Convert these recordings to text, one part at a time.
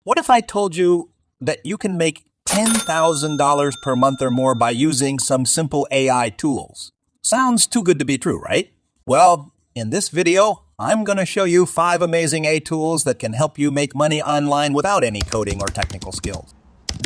What if I told you that you can make $10,000 per month or more by using some simple AI tools? Sounds too good to be true, right? Well, in this video, I'm going to show you 5 amazing AI tools that can help you make money online without any coding or technical skills.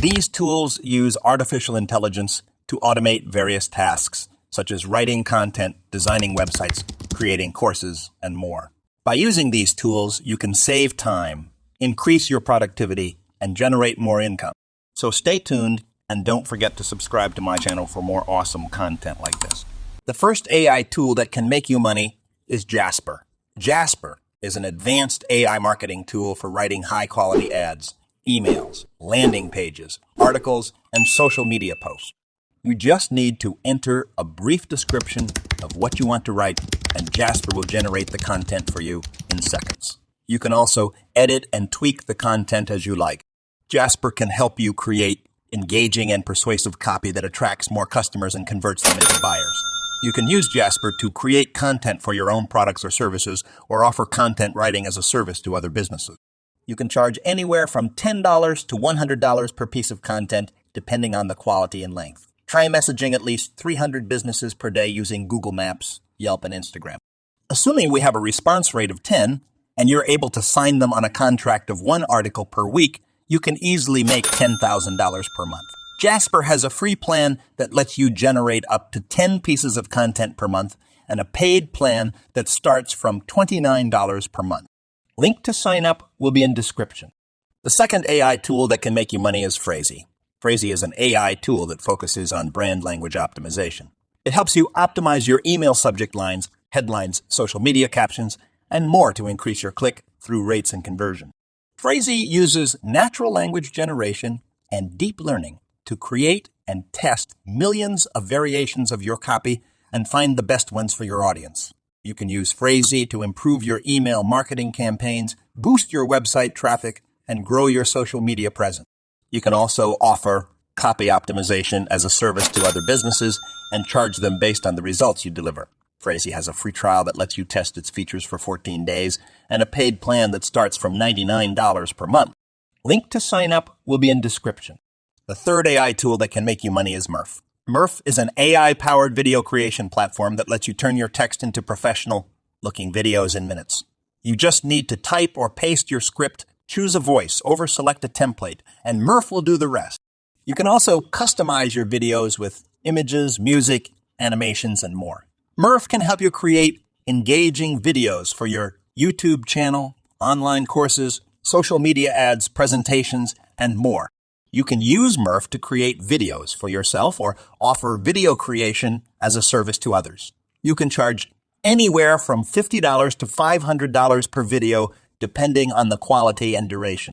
These tools use artificial intelligence to automate various tasks, such as writing content, designing websites, creating courses, and more. By using these tools, you can save time, increase your productivity, and generate more income. So stay tuned and don't forget to subscribe to my channel for more awesome content like this. The first AI tool that can make you money is JASPER. JASPER is an advanced AI marketing tool for writing high-quality ads, emails, landing pages, articles, and social media posts. You just need to enter a brief description of what you want to write, and JASPER will generate the content for you in seconds. You can also edit and tweak the content as you like. JASPER can help you create engaging and persuasive copy that attracts more customers and converts them into buyers. You can use JASPER to create content for your own products or services, or offer content writing as a service to other businesses. You can charge anywhere from $10 to $100 per piece of content, depending on the quality and length. Try messaging at least 300 businesses per day using Google Maps, Yelp, and Instagram. Assuming we have a response rate of 10, and you're able to sign them on a contract of 1 article per week, you can easily make $10,000 per month. JASPER has a free plan that lets you generate up to 10 pieces of content per month, and a paid plan that starts from $29 per month. Link to sign up will be in description. The second AI tool that can make you money is PHRASEE. PHRASEE is an AI tool that focuses on brand language optimization. It helps you optimize your email subject lines, headlines, social media captions, and more to increase your click-through rates and conversion. PHRASEE uses natural language generation and deep learning to create and test millions of variations of your copy and find the best ones for your audience. You can use PHRASEE to improve your email marketing campaigns, boost your website traffic, and grow your social media presence. You can also offer copy optimization as a service to other businesses and charge them based on the results you deliver. PHRASEE has a free trial that lets you test its features for 14 days and a paid plan that starts from $99 per month. Link to sign up will be in description. The third AI tool that can make you money is MURF. MURF is an AI-powered video creation platform that lets you turn your text into professional-looking videos in minutes. You just need to type or paste your script, choose a voice, select a template, and MURF will do the rest. You can also customize your videos with images, music, animations, and more. MURF can help you create engaging videos for your YouTube channel, online courses, social media ads, presentations, and more. You can use MURF to create videos for yourself or offer video creation as a service to others. You can charge anywhere from $50 to $500 per video, depending on the quality and duration.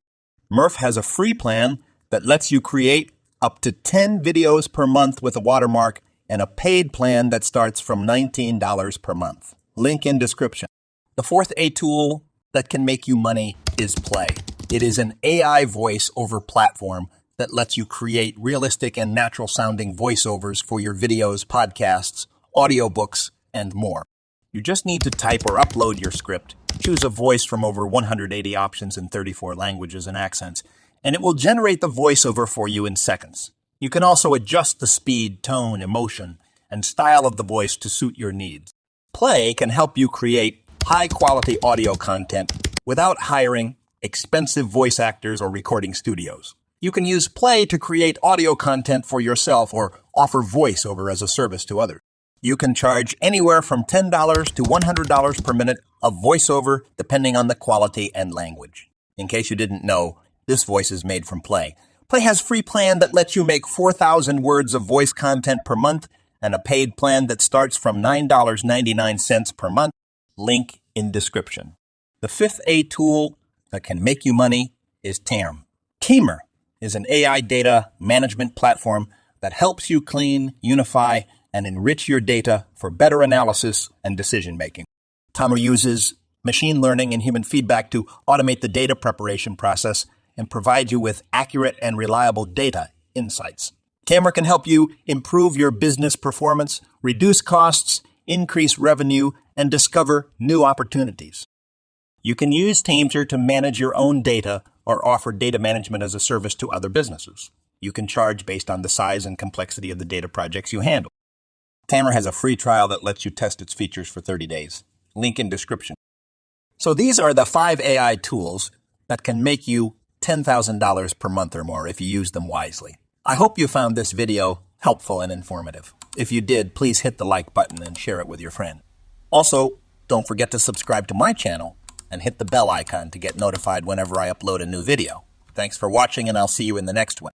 MURF has a free plan that lets you create up to 10 videos per month with a watermark, and a paid plan that starts from $19 per month. Link in description. The fourth AI tool that can make you money is Play. It is an AI voice-over platform that lets you create realistic and natural-sounding voiceovers for your videos, podcasts, audiobooks, and more. You just need to type or upload your script, choose a voice from over 180 options in 34 languages and accents, and it will generate the voiceover for you in seconds. You can also adjust the speed, tone, emotion, and style of the voice to suit your needs. Play can help you create high-quality audio content without hiring expensive voice actors or recording studios. You can use Play to create audio content for yourself or offer voiceover as a service to others. You can charge anywhere from $10 to $100 per minute of voiceover, depending on the quality and language. In case you didn't know, this voice is made from Play. Play has a free plan that lets you make 4,000 words of voice content per month and a paid plan that starts from $9.99 per month. Link in description. The fifth AI tool that can make you money is tamr. tamr is an AI data management platform that helps you clean, unify, and enrich your data for better analysis and decision-making. tamr uses machine learning and human feedback to automate the data preparation process and provide you with accurate and reliable data insights. tamr can help you improve your business performance, reduce costs, increase revenue, and discover new opportunities. You can use tamr to manage your own data or offer data management as a service to other businesses. You can charge based on the size and complexity of the data projects you handle. Tamr has a free trial that lets you test its features for 30 days. Link in description. So these are the 5 AI tools that can make you $10,000 per month or more if you use them wisely. I hope you found this video helpful and informative. If you did, please hit the like button and share it with your friend. Also, don't forget to subscribe to my channel and hit the bell icon to get notified whenever I upload a new video. Thanks for watching, and I'll see you in the next one.